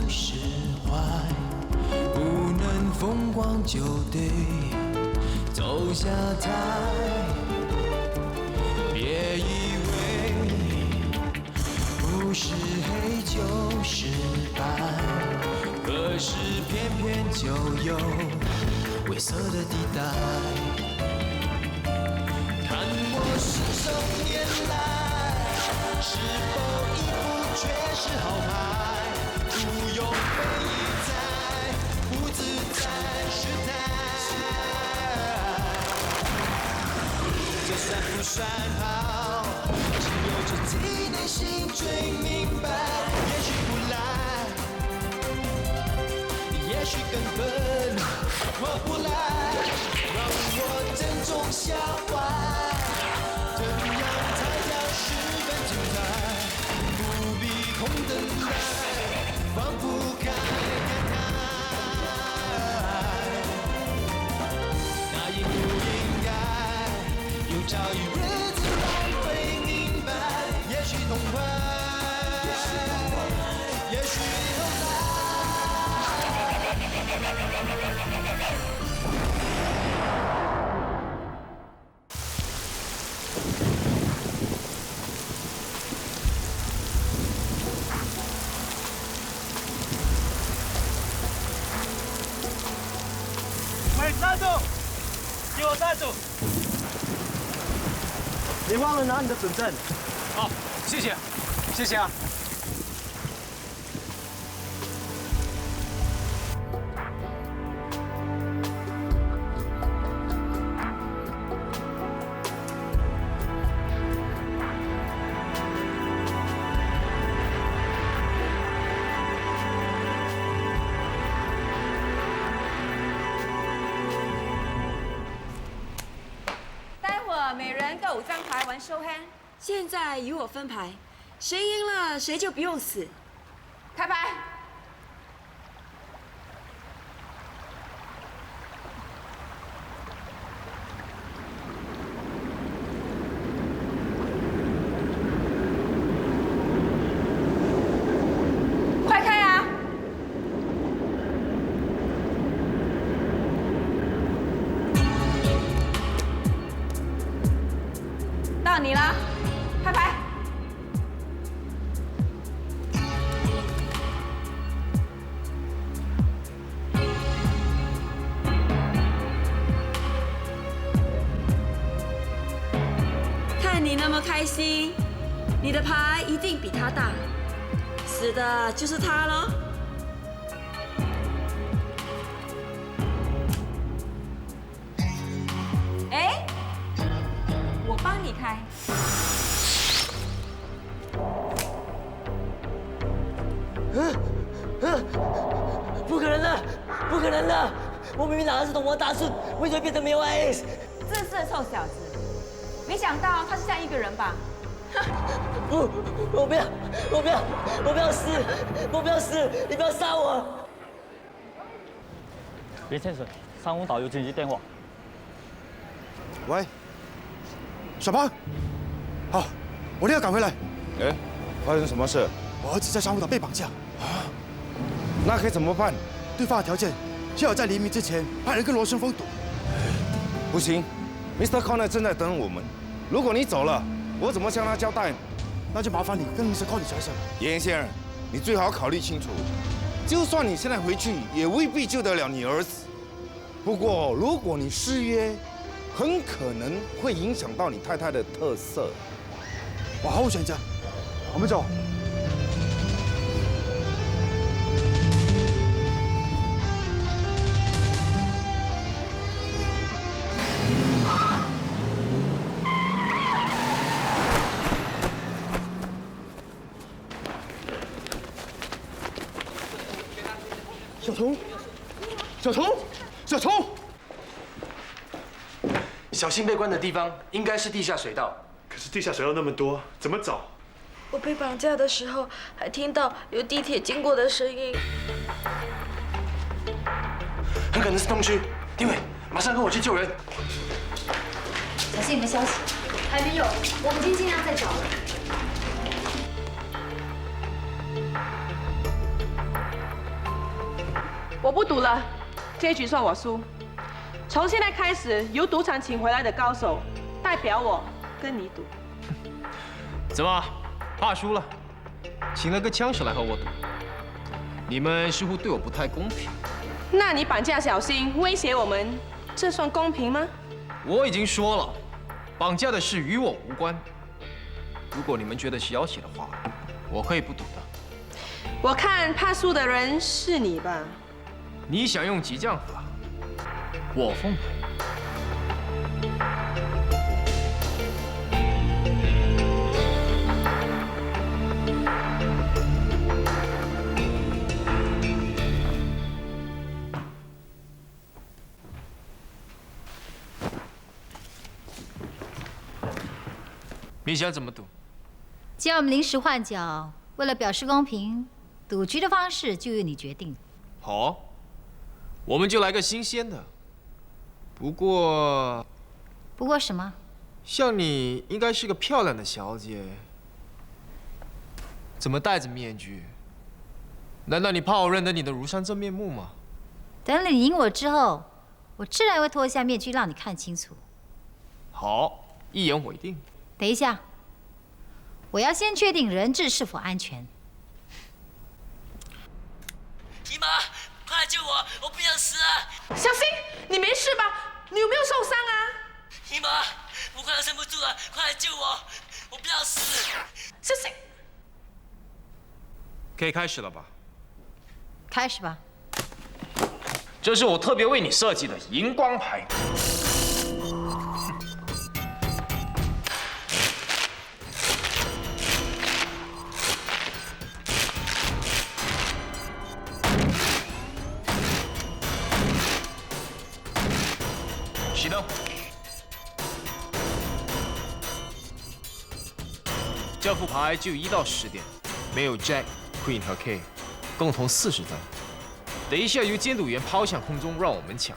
释怀，不能风光就得走下台。别以为不是黑就是白，可是偏偏就有灰色的地带。看我信手拈来，是否一副却是好牌？不用被一再不自在试探，这算不算好？只有自己内心最明白。也许不来，也许根本划不来，让我珍重下怀。怎样才叫十分精彩？不必空等待，放不开感慨。那应不应该有朝一日自然会明白？也许痛快，也许后来。喂，站住！给我站住！你忘了拿你的准证。好，谢谢，谢谢啊。每人各5张牌，玩收 hand。现在由我分牌，谁赢了谁就不用死。开牌。快开啊！到你了，开牌。看你那么开心，你的牌一定比他大，死的就是他咯。哎，我帮你开。不可能的，不可能的！我明明拿的是铜王大顺，为什么变成梅花 S？ 自私的臭小子，没想到他是这样一个人吧？不，我不要，我不要，我不要死，我不要死！你不要杀我！林先生，35岛有紧急电话。喂，小胖，好，我立刻赶回来。哎，发生什么事？我儿子在珊瑚岛被绑架，那可以怎么办？对方的条件是要在黎明之前派人跟罗生峰赌。不行 ，Mr. Connor 正在等我们。如果你走了，我怎么向他交代？那就麻烦你跟 Mr. Connor 先生。严先生，你最好考虑清楚。就算你现在回去，也未必救得了你儿子。不过，如果你失约，很可能会影响到你太太的特色。我毫无选择，我们走。小童，小童，小童！小心被关的地方应该是地下水道。可是地下水道那么多，怎么找？我被绑架的时候，还听到有地铁经过的声音。很可能是东区。丁伟，马上跟我去救人。小新有没有消息？还没有，我们已经尽量在找了。我不赌了，这一局算我输。从现在开始，由赌场请回来的高手代表我跟你赌。怎么，怕输了？请了个枪手来和我赌，你们似乎对我不太公平。那你绑架小新，威胁我们，这算公平吗？我已经说了，绑架的事与我无关。如果你们觉得是要挟的话，我可以不赌的。我看怕输的人是你吧？你想用激将法，我奉陪。你想怎么赌？既然我们临时换角，为了表示公平，赌局的方式就由你决定。好，我们就来个新鲜的。不过什么？像你应该是个漂亮的小姐，怎么戴着面具？难道你怕我认得你的庐山真面目吗？等你赢我之后，我自然会脱下面具让你看清楚。好，一言为定。等一下，我要先确定人质是否安全。姨妈，快来救我！我不想死啊！小新，你没事吧？你有没有受伤啊？姨妈，我快要撑不住了，快来救我！我不要死！小新，可以开始了吧？开始吧。这是我特别为你设计的荧光牌。启动。这副牌就1到10点，没有 Jack、Queen 和 K， 共同40张。等一下由监督员抛向空中，让我们抢。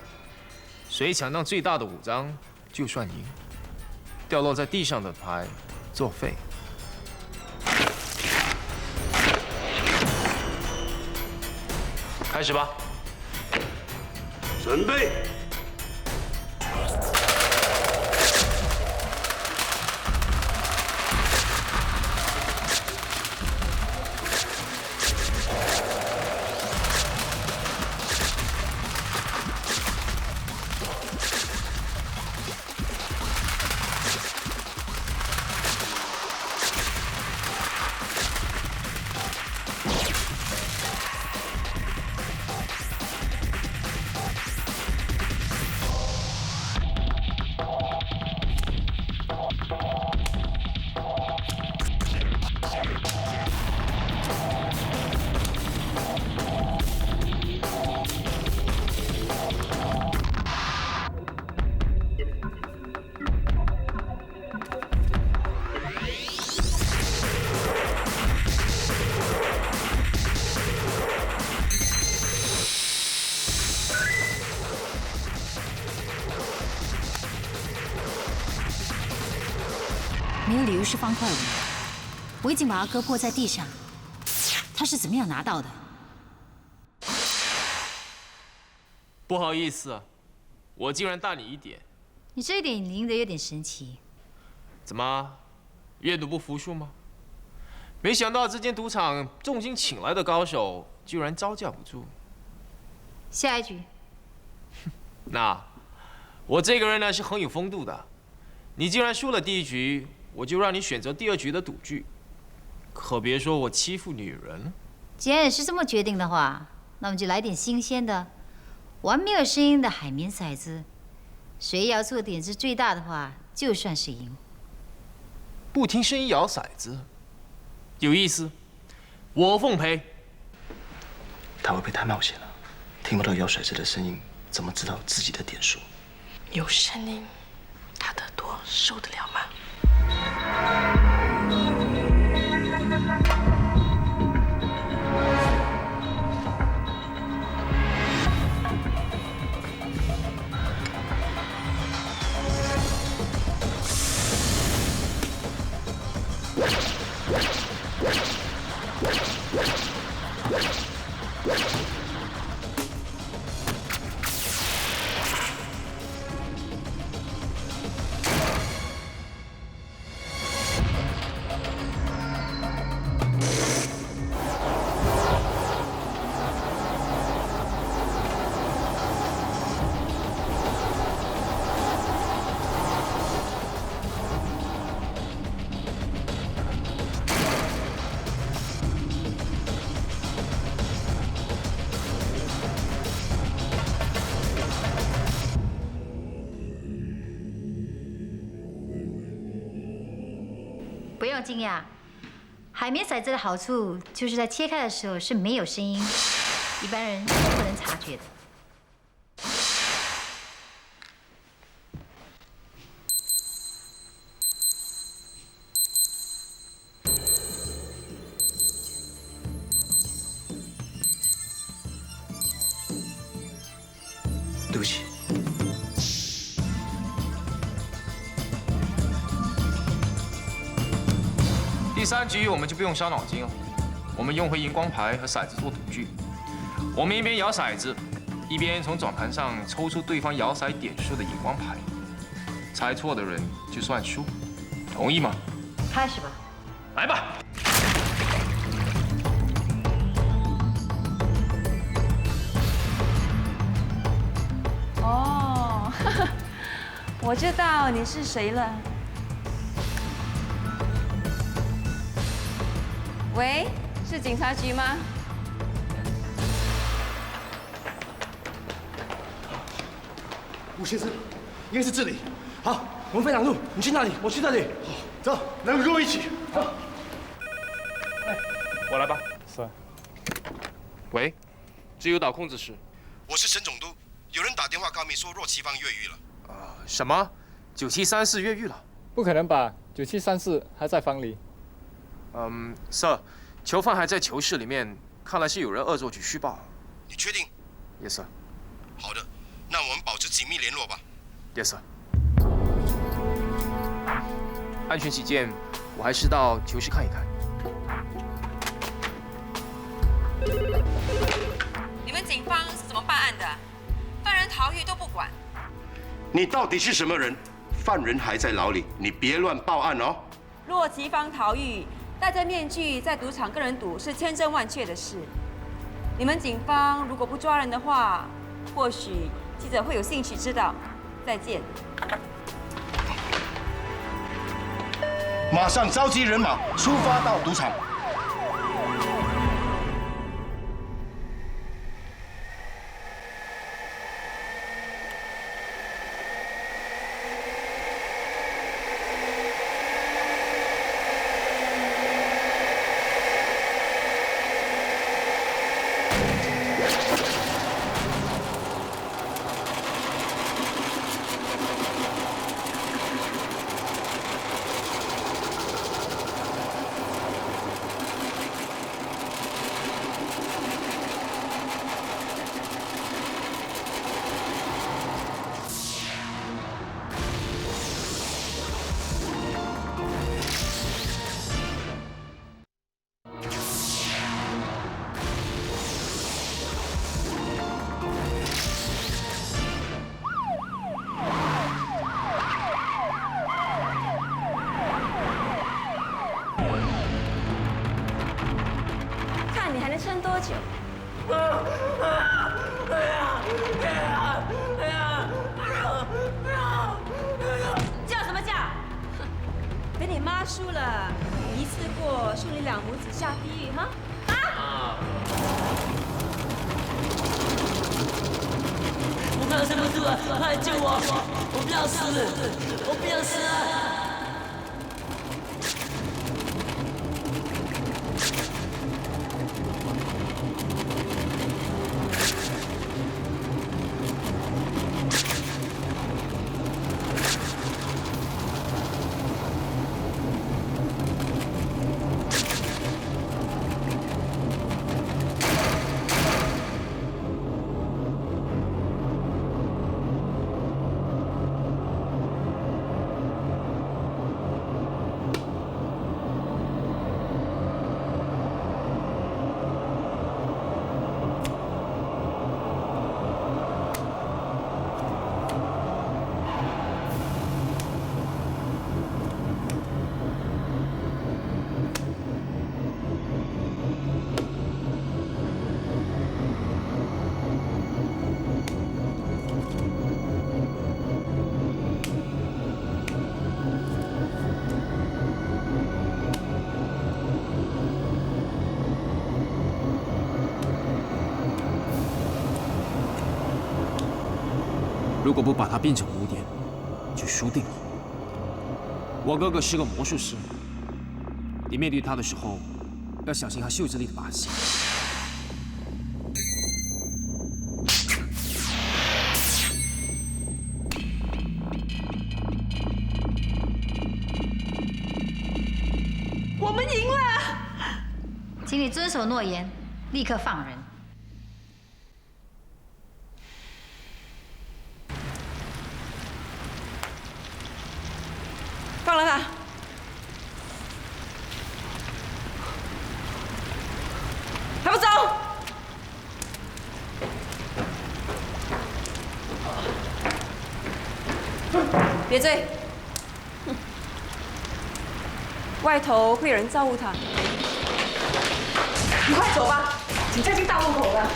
谁抢到最大的5张，就算赢。掉落在地上的牌作废。开始吧。准备。没有理由是方块五，我已经把它割破在地上。他是怎么样拿到的？不好意思，我竟然大你1点。你这一点赢得有点神奇。怎么，阅读不服输吗？没想到这间赌场重金请来的高手，居然招架不住。下一局。那，我这个人呢是很有风度的。你既然输了第1局，我就让你选择第2局的赌具。可别说我欺负女人。既然你是这么决定的话，那我们就来点新鲜的，玩没有声音的海绵骰子。谁摇出的点是最大的话，就算是赢。不听声音摇骰子，有意思。我奉陪。他会不会太冒险了？听不到摇骰子的声音，怎么知道自己的点数？有声音，他的耳朵受得了吗？用惊讶。海绵骰子的好处就是在切开的时候是没有声音，一般人是不能察觉的。对不起。第3局我们就不用伤脑筋了，我们用回荧光牌和骰子做赌具。我们一边摇骰子，一边从转盘上抽出对方摇骰点数的荧光牌，猜错的人就算输。同意吗？开始吧。来吧。 哦，我知道你是谁了。喂，是警察局吗？吴先生，应该是这里。好，我们分两路，你去那里，我去这里。好，走，两个跟我一起。走。我来吧。是。喂，自由岛控制室。我是陈总督，有人打电话告密说若琪芳越狱了。什么？9734越狱了？不可能吧？9734还在房里。Sir， 囚犯还在囚室里面，看来是有人恶作剧虚报。你确定 ？Yes sir。好的，那我们保持紧密联络吧。Yes sir。安全起见，我还是到囚室看一看。你们警方是怎么办案的？犯人逃狱都不管。你到底是什么人？犯人还在牢里，你别乱报案哦。若琪芳逃狱，戴着面具在赌场跟人赌是千真万确的事。你们警方如果不抓人的话，或许记者会有兴趣知道。再见。马上召集人马出发到赌场。看你还能撑多久？叫什么叫？等你妈输了，一次过送你2母子下地狱哈！我快要撑不住了，快来救我！我不要死，我不要死啊！ 如果不把它变成污点，就输定了。我哥哥是个魔术师，你面对他的时候，要小心他袖子里的把戏。我们赢了！请你遵守诺言，立刻放人。放了他。还不走？别追！外头会有人照顾他。你快走吧，请再进大路口了。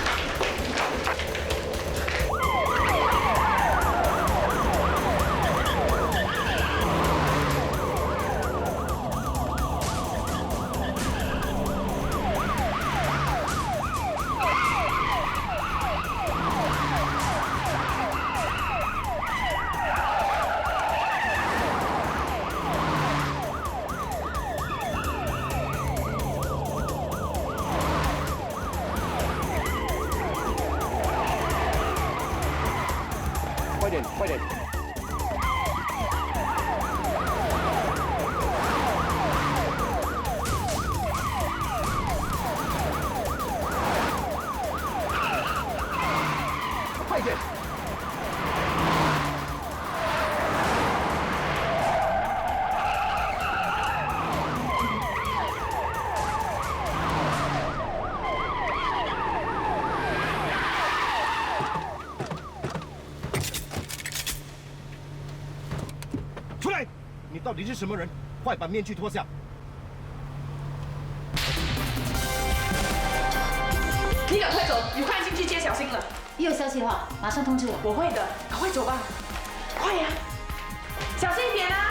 快点！快点！出来！你到底是什么人？快把面具脱下！你赶快走，有汉进去接小新了。一有消息的话，马上通知我。我会的，赶快走吧，快呀！小心一点啊！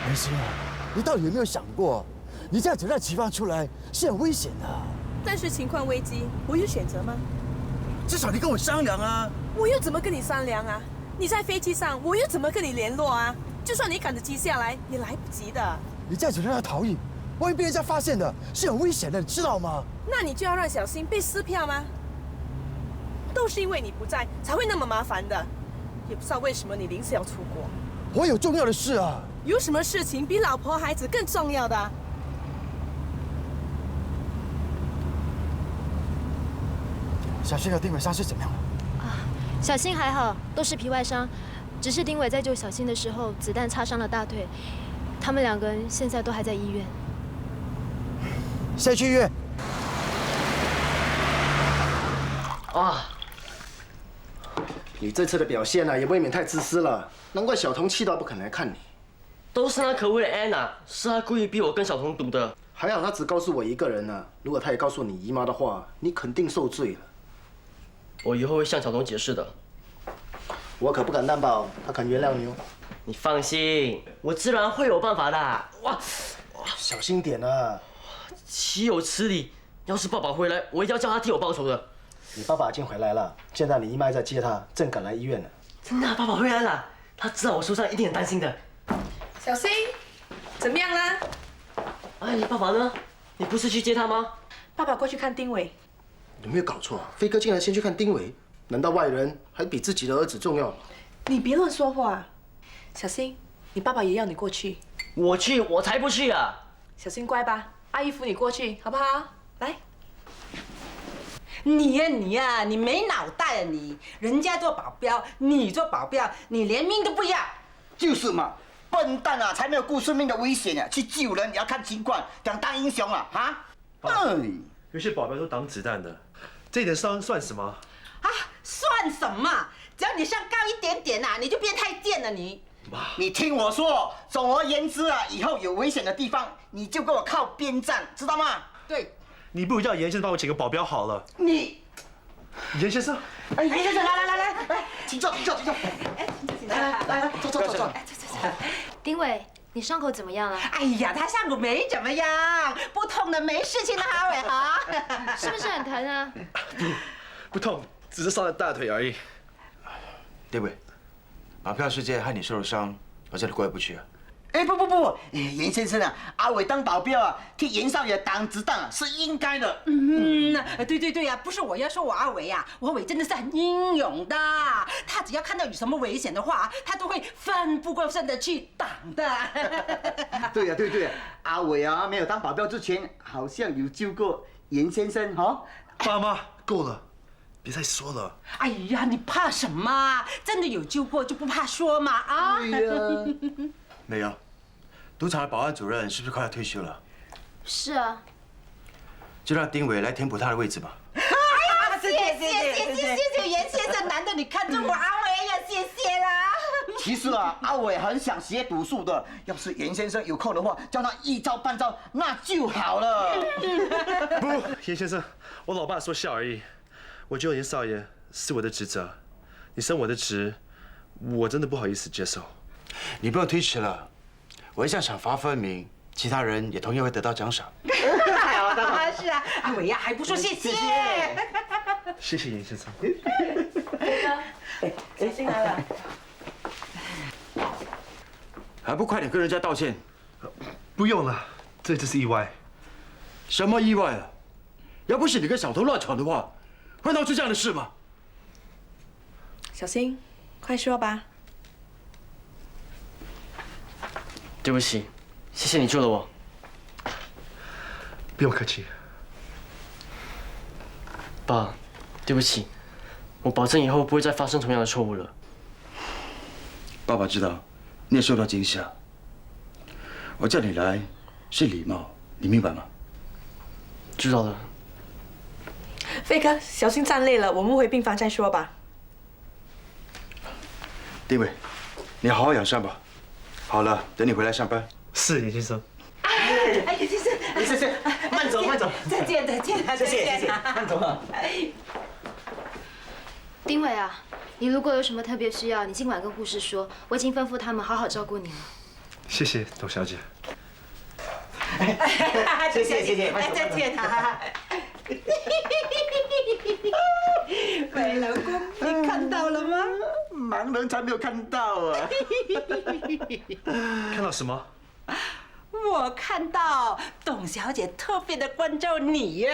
文心啊，你到底有没有想过，你这样子让齐放出来是很危险的。但是情况危机，我有选择吗？至少你跟我商量啊。我又怎么跟你商量啊？你在飞机上，我又怎么跟你联络啊？就算你赶着机下来，也来不及的。你这样子让他逃逸，万一被人家发现了，是很危险的，你知道吗？那你就要让小新被撕票吗？都是因为你不在，才会那么麻烦的。也不知道为什么你临时要出国。我有重要的事啊。有什么事情比老婆孩子更重要的？小新和丁伟伤势怎么样了？小新还好，都是皮外伤，只是丁伟在救小新的时候，子弹插伤了大腿。他们两个人现在都还在医院。先去医院。啊！你这次的表现啊，也未免太自私了，难怪小童气到不肯来看你。都是那可恶的安娜，是她故意逼我跟小童赌的。还好他只告诉我一个人呢、如果他也告诉你姨妈的话，你肯定受罪了。我以后会向小童解释的。我可不敢担保他肯原谅你哦。你放心，我自然会有办法的。哇，小心点啊！岂有此理！要是爸爸回来，我一定要叫他替我报仇的。你爸爸已经回来了，现在你姨妈在接他，正赶来医院呢。真的、啊，爸爸回来了，他知道我受伤，一定很担心的。小新，怎么样啦？哎，你爸爸呢？你不是去接他吗？爸爸过去看丁伟。有没有搞错？飞哥竟然先去看丁伟，难道外人还比自己的儿子重要吗？你别乱说话。小新，你爸爸也要你过去。我去，我才不去啊！小新乖吧，阿姨扶你过去，好不好？来。你呀，你没脑袋啊你！人家做保镖，你做保镖，你连命都不要。就是嘛，笨蛋啊，才没有顾生命的危险啊，去救人也要看情况，想当英雄啊，哈？有些保镖都挡子弹的，这一点伤算什么？啊，算什么？只要你上高一点点啊，你就变太监了你。你听我说，总而言之啊，以后有危险的地方，你就给我靠边站，知道吗？对。你不如叫严先生帮我请个保镖好了。你，严先生，哎，严先生，来，请坐。来，坐。丁伟，你伤口怎么样了？哎呀，他伤口没怎么样，不痛的，没事情的，阿伟哈。是不是很疼啊？不痛，只是伤了大腿而已。丁伟，保镖事件害你受了伤，我真的过意不去啊。哎，不，严先生啊，阿伟当保镖啊，替严少爷挡子弹啊，是应该的。对呀，不是我要说我阿伟呀，我阿伟真的是很英勇的，他只要看到有什么危险的话，他都会奋不顾身的去挡的。对呀，阿伟啊，没有当保镖之前，好像有救过严先生哈。爸妈，够了，别再说了。哎呀，你怕什么？真的有救过就不怕说嘛啊！对呀。美瑶，赌场的保安主任是不是快要退休了？是啊。就让丁伟来填补他的位置吧。哎呀，谢谢严先生，难得你看中我阿伟呀，谢谢啦。其实啊，阿伟很想学赌术的，要是严先生有空的话，教他一招半招，那就好了。不，严先生，我老爸说笑而已。我救严少爷是我的职责，你升我的职，我真的不好意思接受。你不用推迟了，我一向赏罚分明，其他人也同样会得到奖赏。是啊，阿伟呀，还不说谢谢。谢谢严先生。小新来了。还不快点跟人家道歉？不用了，这只是意外。什么意外啊？要不是你跟小偷乱闯的话，会闹出这样的事吗？小新，快说吧。对不起，谢谢你救了我。不用客气。爸，对不起，我保证以后不会再发生同样的错误了。爸爸知道你也受到惊吓，我叫你来是礼貌，你明白吗？知道了。飞哥，小心站累了，我们回病房再说吧。丁伟，你好好养伤吧。好了，等你回来上班。是，严先生。哎，严先生，严先生，慢走。再见，谢谢，慢走啊。丁伟啊，你如果有什么特别需要，你尽管跟护士说，我已经吩咐他们好好照顾你了。谢谢董小姐。谢谢，再见啊。喂，老公，你看到了吗？盲人才没有看到啊。看到什么？我看到董小姐特别的关照你呀。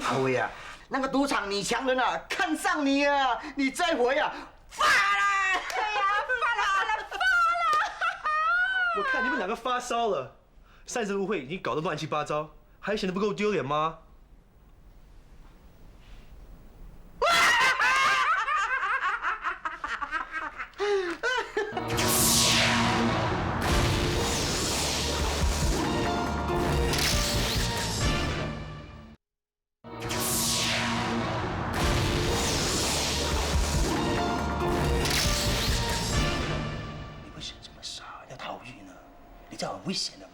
阿伟啊，那个赌场女强人啊，看上你啊，你这回啊，发了！对呀，发了！我看你们两个发烧了，上次误会已经搞得乱七八糟，还显得不够丢脸吗？危险的吗？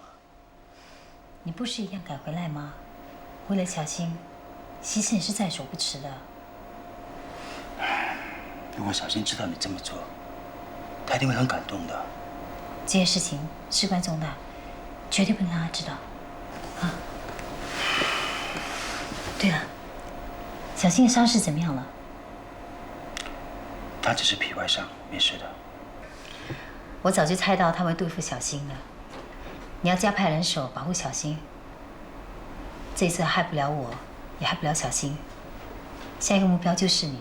你不是一样赶回来吗？为了小新，牺牲也是在所不辞的。如果小新知道你这么做，他一定会很感动的。这件事情事关重大，绝对不能让他知道。啊！对了，小新的伤势怎么样了？他只是皮外伤，没事的。我早就猜到他会对付小新的。你要加派人手保护小新。这次害不了我，也害不了小新。下一个目标就是你，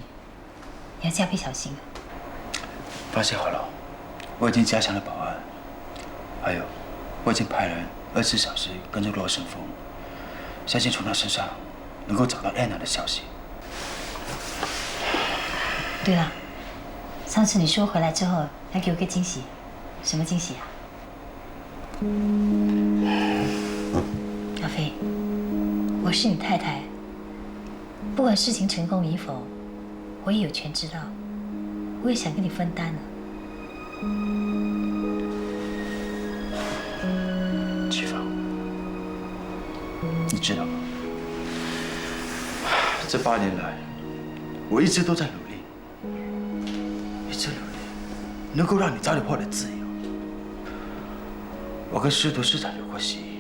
你要加倍小心。放心好了，我已经加强了保安，还有，我已经派人24小时跟着罗胜峰，相信从他身上能够找到安娜的消息。对了，上次你说回来之后要给我个惊喜，什么惊喜啊？阿飞，我是你太太，不管事情成功与否，我也有权知道，我也想跟你分担了。启芳，你知道吗？这8年来，我一直都在努力，能够让你早点获得自由。我跟师徒市长有过协议，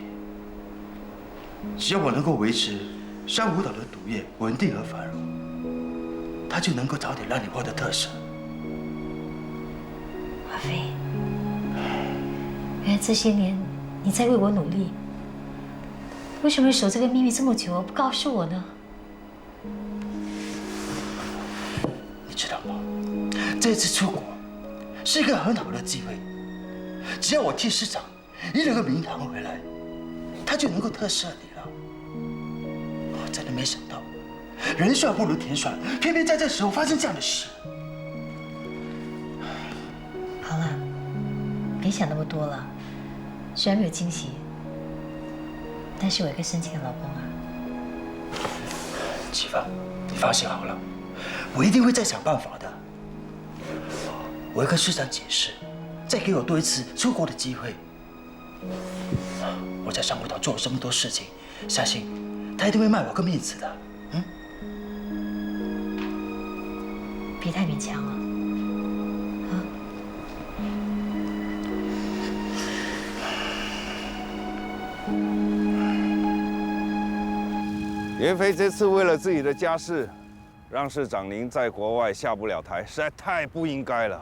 只要我能够维持珊瑚岛的赌业稳定而繁荣，他就能够早点让你获得特赦。阿飞，原来这些年你在为我努力，为什么守这个秘密这么久不告诉我呢？你知道吗？这次出国是一个很好的机会，只要我替市长赢了个名堂回来，他就能够特赦你了。我真的没想到，人算不如天算，偏偏在这时候发生这样的事。好了，别想那么多了。虽然没有惊喜，但是我有个深情的老公啊。启芳，你放心好了，我一定会再想办法的。我会跟市长解释，再给我多一次出国的机会。我在珊瑚岛做了这么多事情，相信他一定会卖我个面子的。别太勉强了，啊！袁飞这次为了自己的家事，让市长您在国外下不了台，实在太不应该了。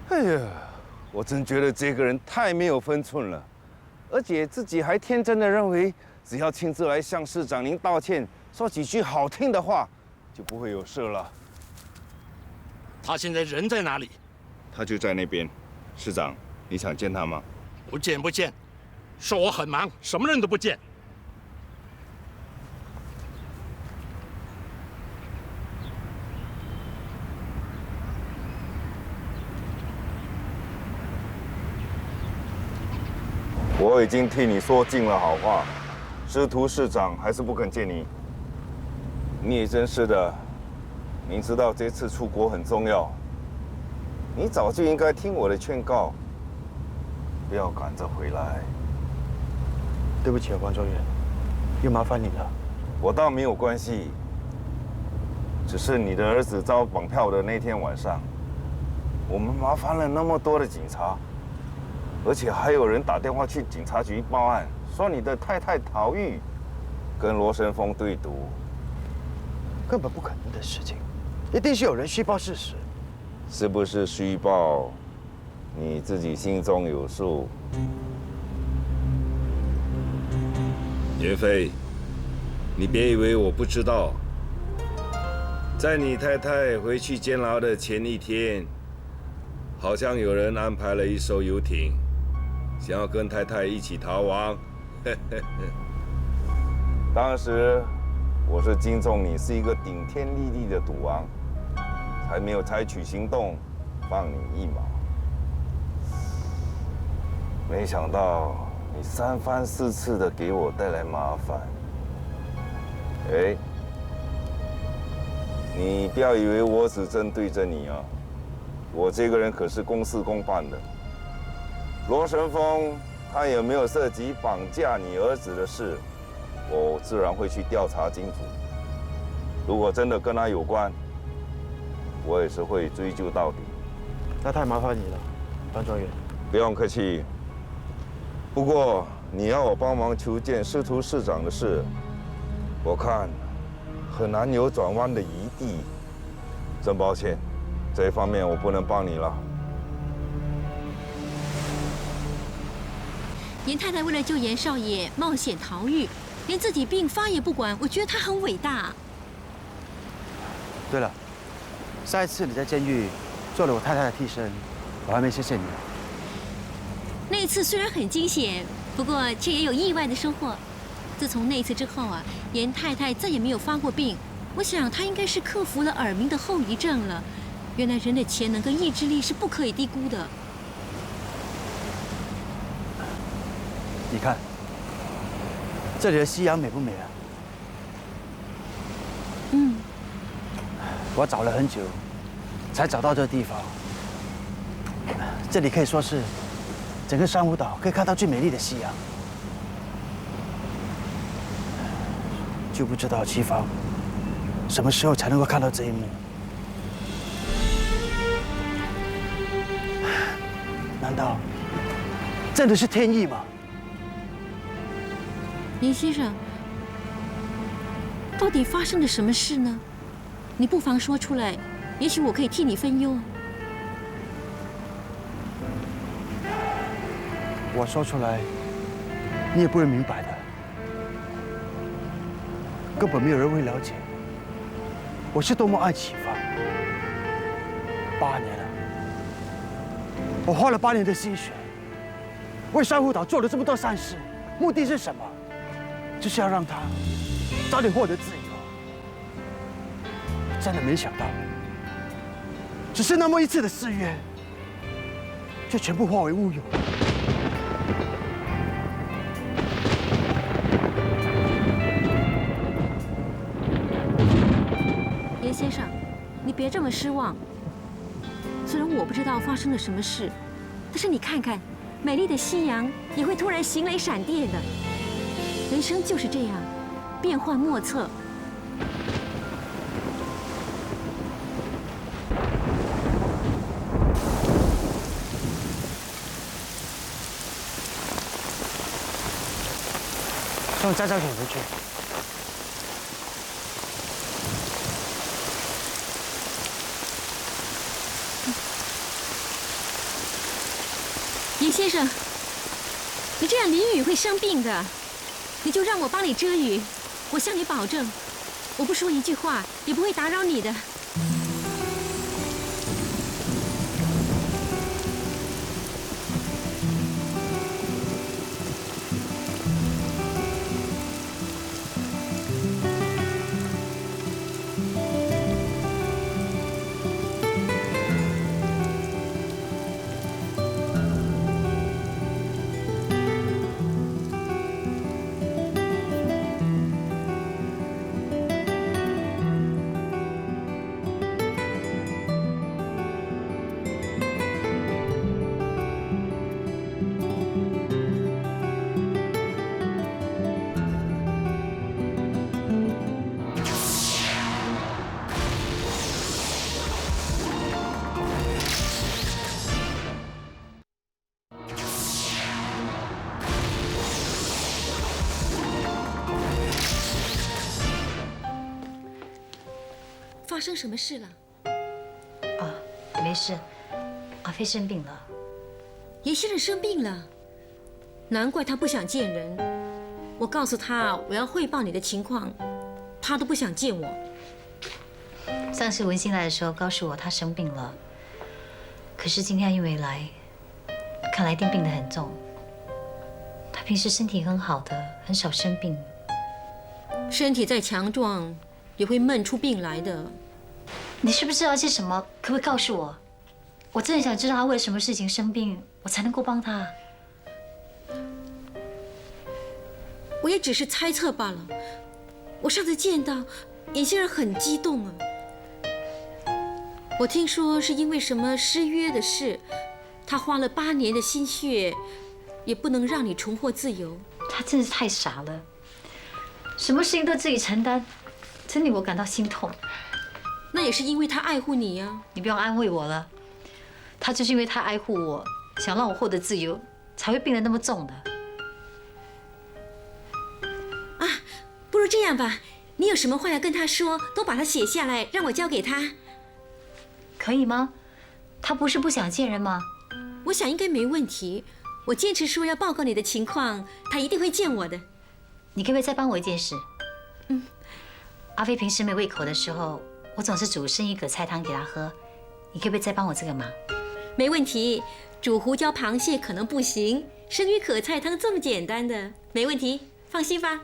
哎呀，我真觉得这个人太没有分寸了，而且自己还天真的认为，只要亲自来向市长您道歉，说几句好听的话，就不会有事了。他现在人在哪里？他就在那边。市长，你想见他吗？不见不见，说我很忙，什么人都不见。我已经替你说尽了好话，师徒市长还是不肯见你。你也真是的，明知道这次出国很重要，你早就应该听我的劝告，不要赶着回来。对不起啊，关状元，又麻烦你了。我倒没有关系，只是你的儿子遭绑票的那天晚上，我们麻烦了那么多的警察。而且还有人打电话去警察局报案，说你的太太陶玉跟罗神峰对赌，根本不可能的事情，一定是有人虚报事实。是不是虚报，你自己心中有数。袁飞，你别以为我不知道，在你太太回去监牢的前一天，好像有人安排了一艘游艇。想要跟太太一起逃亡，当时我是敬重你是一个顶天立地的赌王，才没有采取行动放你一马。没想到你3番4次的给我带来麻烦。哎，你不要以为我只针对着你啊，我这个人可是公事公办的。罗神风他有没有涉及绑架你儿子的事，我自然会去调查清楚。如果真的跟他有关，我也是会追究到底。那太麻烦你了，班专员。不用客气。不过你要我帮忙求见司徒市长的事，我看很难有转弯的余地。真抱歉，这一方面我不能帮你了。严太太为了救严少爷冒险逃狱，连自己病发也不管，我觉得她很伟大。对了，上一次你在监狱做了我太太的替身，我还没谢谢你。那一次虽然很惊险，不过却也有意外的收获。自从那一次之后啊，严太太再也没有发过病。我想她应该是克服了耳鸣的后遗症了。原来人的潜能跟意志力是不可以低估的。你看，这里的夕阳美不美啊？嗯。我找了很久，才找到这个地方。这里可以说是整个珊瑚岛可以看到最美丽的夕阳。就不知道齐芳什么时候才能够看到这一幕？难道真的是天意吗？严先生，到底发生了什么事呢？你不妨说出来，也许我可以替你分忧。我说出来，你也不会明白的。根本没有人会了解我是多么爱启芳。8年了，我花了8年的心血，为珊瑚岛做了这么多善事，目的是什么？就是要让他早点获得自由。真的没想到，只是那么一次的誓约，就全部化为乌有。严先生，你别这么失望。虽然我不知道发生了什么事，但是你看看，美丽的夕阳也会突然行雷闪电的。人生就是这样，变幻莫测。送家长给回去。严先生，你这样淋雨会生病的，你就让我帮你遮雨。我向你保证，我不说一句话也不会打扰你的。发生什么事了？没事，阿飞生病了。严先生生病了，难怪他不想见人。我告诉他我要汇报你的情况，他都不想见我。上次文心来的时候告诉我他生病了，可是今天因为来，看来一定病得很重。他平时身体很好的，很少生病。身体再强壮，也会闷出病来的。你是不是知道些什么？可不可以告诉我？我真的想知道他为了什么事情生病，我才能够帮他。我也只是猜测罢了。我上次见到严先生很激动啊。我听说是因为什么失约的事，他花了8年的心血，也不能让你重获自由。他真是太傻了，什么事情都自己承担，真令我感到心痛。那也是因为他爱护你呀。你不用安慰我了，他就是因为他爱护我，想让我获得自由，才会病得那么重的。啊，不如这样吧，你有什么话要跟他说，都把它写下来，让我交给他，可以吗？他不是不想见人吗？我想应该没问题。我坚持说要报告你的情况，他一定会见我的。你可不可以再帮我一件事？阿飞平时没胃口的时候，我总是煮生鱼葛菜汤给他喝，你可不可以再帮我这个忙？没问题，煮胡椒螃蟹可能不行，生鱼葛菜汤这么简单的，没问题，放心吧。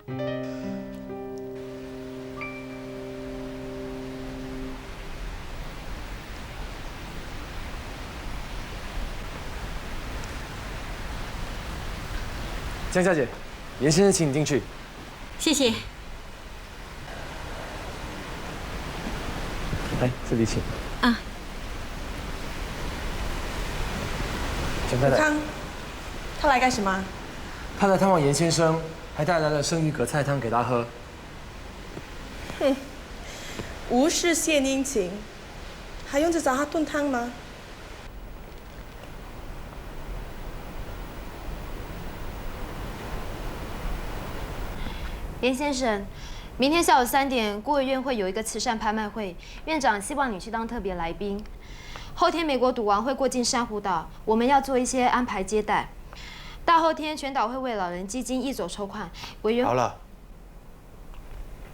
江小姐，严先生，请你进去。谢谢。来，这里请。啊。江太太。康，他来干什么？他来探望严先生，还带来了生鱼葛菜汤给他喝。哼，无事献殷勤，还用着找他炖汤吗？严先生，明天下午3点，孤儿院会有一个慈善拍卖会，院长希望你去当特别来宾。后天美国赌王会过境珊瑚岛，我们要做一些安排接待。大后天全岛会为老人基金一手筹款，委员好了，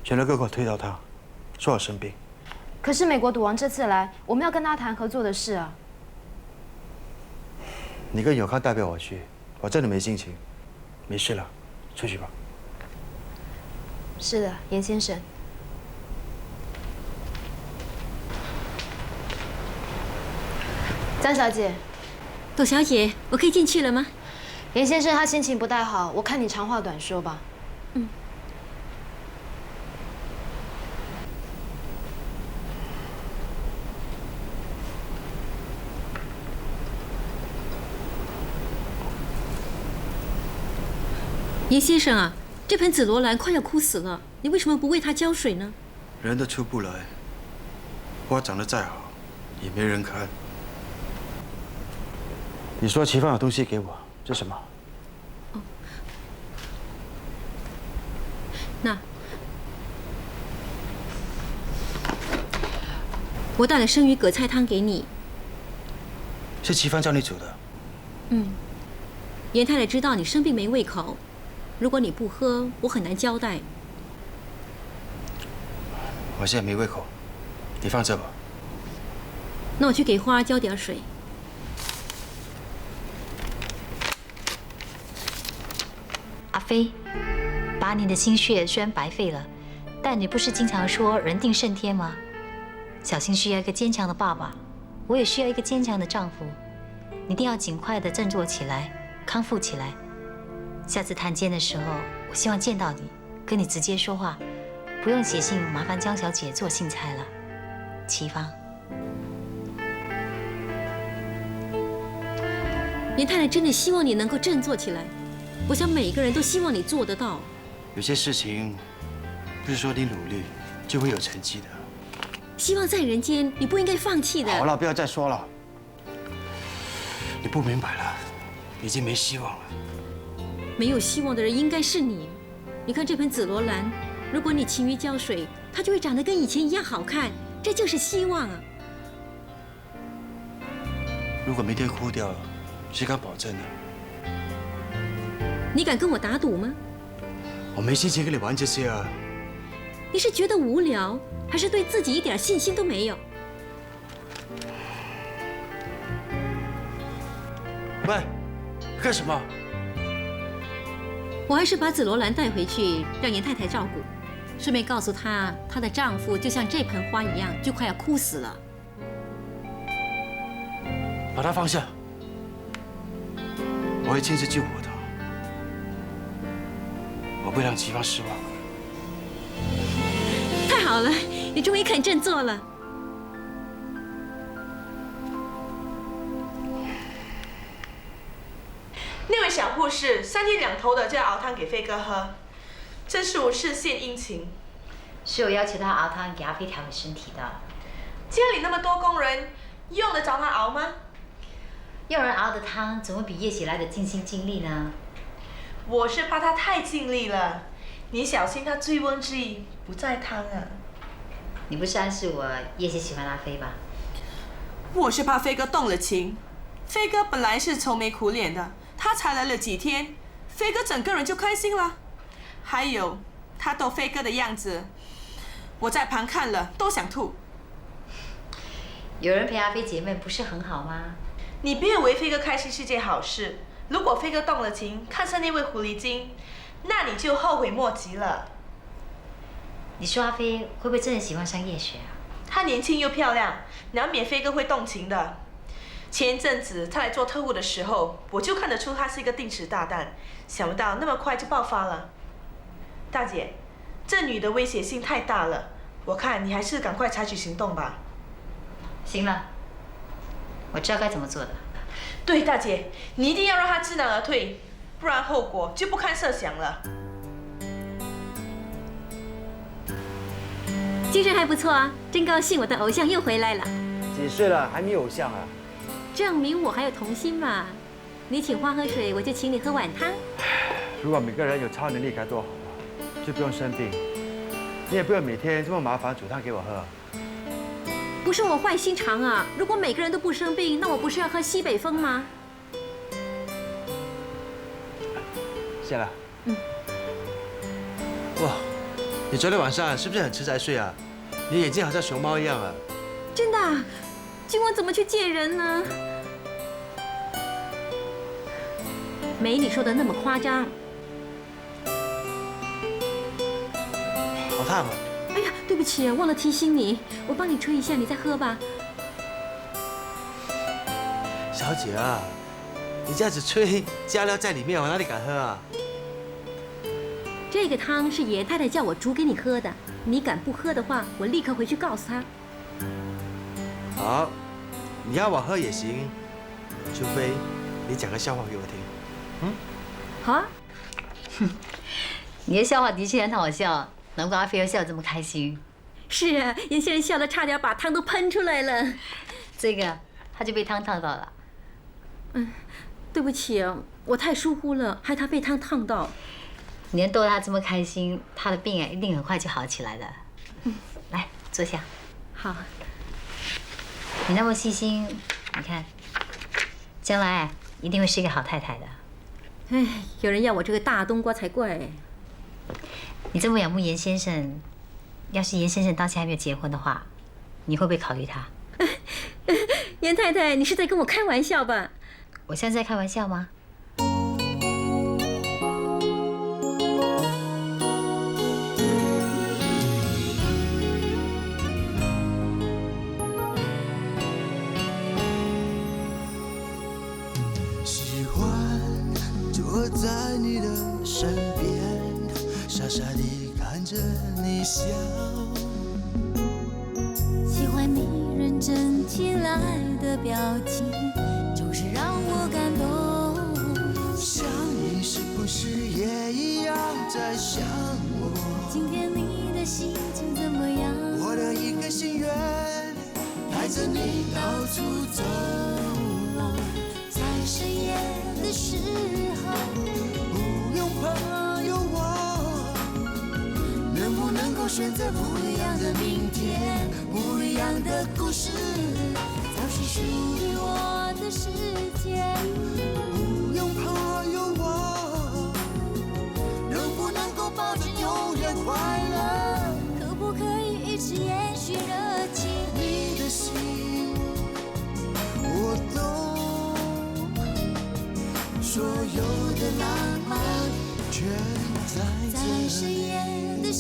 全都给我推到他，说我生病。可是美国赌王这次来，我们要跟他谈合作的事啊。你跟永康代表我去，我真的没心情。没事了，出去吧。是的，严先生。张小姐，董小姐，我可以进去了吗？严先生他心情不太好，我看你长话短说吧。严先生啊，这盆紫罗兰快要枯死了，你为什么不为它浇水呢？人都出不来，花长得再好，也没人看。你说齐放的东西给我，这什么？那我带了生鱼葛菜汤给你。是齐芳叫你煮的。严太太知道你生病没胃口，如果你不喝，我很难交代。我现在没胃口，你放这吧。那我去给花浇点水。阿飞，8年的心血虽然白费了，但你不是经常说人定胜天吗？小新需要一个坚强的爸爸，我也需要一个坚强的丈夫。你一定要尽快的振作起来，康复起来。下次探监的时候，我希望见到你，跟你直接说话，不用写信麻烦江小姐做信差了。齐芳。严太太真的希望你能够振作起来，我想每个人都希望你做得到。有些事情不是说你努力就会有成绩的。希望在人间，你不应该放弃的。好了，不要再说了。你不明白了，已经没希望了。没有希望的人应该是你。你看这盆紫罗兰，如果你勤于浇水，它就会长得跟以前一样好看，这就是希望啊。如果明天枯掉了，谁敢保证呢？你敢跟我打赌吗？我没心情跟你玩这些啊。你是觉得无聊，还是对自己一点信心都没有？喂，干什么？我还是把紫罗兰带回去，让严太太照顾，顺便告诉她，她的丈夫就像这盆花一样，就快要枯死了。把它放下，我会亲自救活他，我不会让齐芳失望。太好了，你终于肯振作了。那位小护士3天2头的就要熬汤给飞哥喝，真是无事献殷勤。是我要求他熬汤给阿飞调理身体的。家里那么多工人，用得着他熬吗？要人熬的汤怎么比叶姐来的尽心尽力呢？我是怕他太尽力了，你小心他醉翁之意不在汤啊。你不是暗示我叶姐喜欢阿飞吧？我是怕飞哥动了情。飞哥本来是愁眉苦脸的，他才来了几天，飞哥整个人就开心了。还有他逗飞哥的样子，我在旁看了都想吐。有人陪阿飞解闷不是很好吗？你别以为飞哥开心是件好事，如果飞哥动了情，看上那位狐狸精，那你就后悔莫及了。你说阿飞会不会真的喜欢上叶雪啊？她年轻又漂亮，难免飞哥会动情的。前阵子他来做特务的时候，我就看得出他是一个定时大弹，想不到那么快就爆发了。大姐，这女的威胁性太大了，我看你还是赶快采取行动吧。行了，我知道该怎么做的。对，大姐，你一定要让她知难而退，不然后果就不堪设想了。精神还不错啊，真高兴我的偶像又回来了。几岁了还没有偶像啊？证明我还有童心嘛。你请花喝水，我就请你喝碗汤。如果每个人有超能力该多好啊，就不用生病，你也不用每天这么麻烦煮汤给我喝。不是我坏心肠啊，如果每个人都不生病，那我不是要喝西北风吗？谢了。哇，你昨天晚上是不是很迟才睡啊？你眼睛好像熊猫一样啊！真的啊？今晚怎么去见人呢？没你说的那么夸张。好烫啊！哎呀，对不起啊，忘了提醒你，我帮你吹一下，你再喝吧。小姐啊，你这样子吹，加料在里面，我哪里敢喝啊？这个汤是爷太太叫我煮给你喝的，你敢不喝的话，我立刻回去告诉她。好，你要我喝也行，除非你讲个笑话给我听。嗯，好啊。你的笑话的确很好笑，难怪阿飞又笑得这么开心。是啊，有些人笑得差点把汤都喷出来了。这个他就被汤烫到了。对不起啊，我太疏忽了，害他被汤烫到。你能逗他这么开心，他的病一定很快就好起来的。来，坐下。好。你那么细心，你看，将来一定会是一个好太太的。哎，有人要我这个大冬瓜才怪。你这么仰慕严先生，要是严先生当下还没有结婚的话，你会不会考虑他？严太太，你是在跟我开玩笑吧？我现在在开玩笑吗？喜欢坐在你的身边，傻傻地看着你笑。喜欢你认真起来的表情，总是让我感动。想你是不是也一样在想我？今天你的心情怎么样？我的一个心愿，带着你到处走。在深夜的时候，不用怕有我，能不能够选择不一样的明天，不一样的故事，找寻属于我的世界。不用怕有我，能不能够保证永远快乐？可不可以一直延续热情？你的心我懂，所有的浪漫全在这里。在深夜的